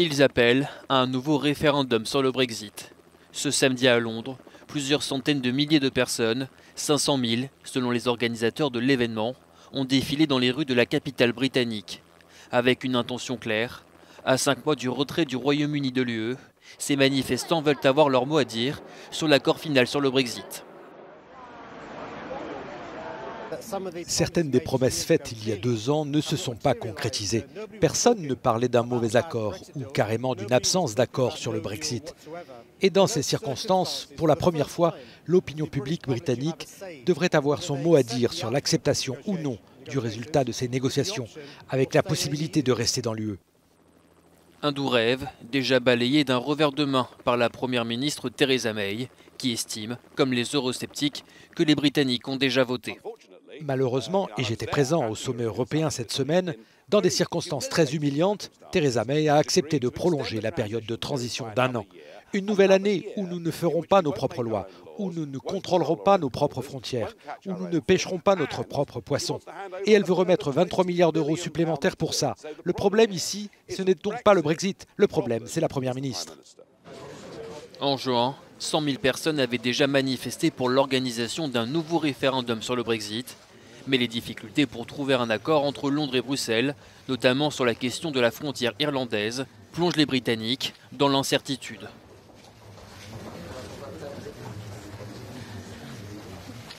Ils appellent à un nouveau référendum sur le Brexit. Ce samedi à Londres, plusieurs centaines de milliers de personnes, 500 000 selon les organisateurs de l'événement, ont défilé dans les rues de la capitale britannique. Avec une intention claire, à 5 mois du retrait du Royaume-Uni de l'UE, ces manifestants veulent avoir leur mot à dire sur l'accord final sur le Brexit. Certaines des promesses faites il y a 2 ans ne se sont pas concrétisées. Personne ne parlait d'un mauvais accord ou carrément d'une absence d'accord sur le Brexit. Et dans ces circonstances, pour la première fois, l'opinion publique britannique devrait avoir son mot à dire sur l'acceptation ou non du résultat de ces négociations, avec la possibilité de rester dans l'UE. Un doux rêve, déjà balayé d'un revers de main par la première ministre Theresa May, qui estime, comme les eurosceptiques, que les Britanniques ont déjà voté. Malheureusement, et j'étais présent au sommet européen cette semaine, dans des circonstances très humiliantes, Theresa May a accepté de prolonger la période de transition d'1 an. Une nouvelle année où nous ne ferons pas nos propres lois, où nous ne contrôlerons pas nos propres frontières, où nous ne pêcherons pas notre propre poisson. Et elle veut remettre 23 milliards d'euros supplémentaires pour ça. Le problème ici, ce n'est donc pas le Brexit, le problème, c'est la Première ministre. En juin, 100 000 personnes avaient déjà manifesté pour l'organisation d'un nouveau référendum sur le Brexit. Mais les difficultés pour trouver un accord entre Londres et Bruxelles, notamment sur la question de la frontière irlandaise, plongent les Britanniques dans l'incertitude.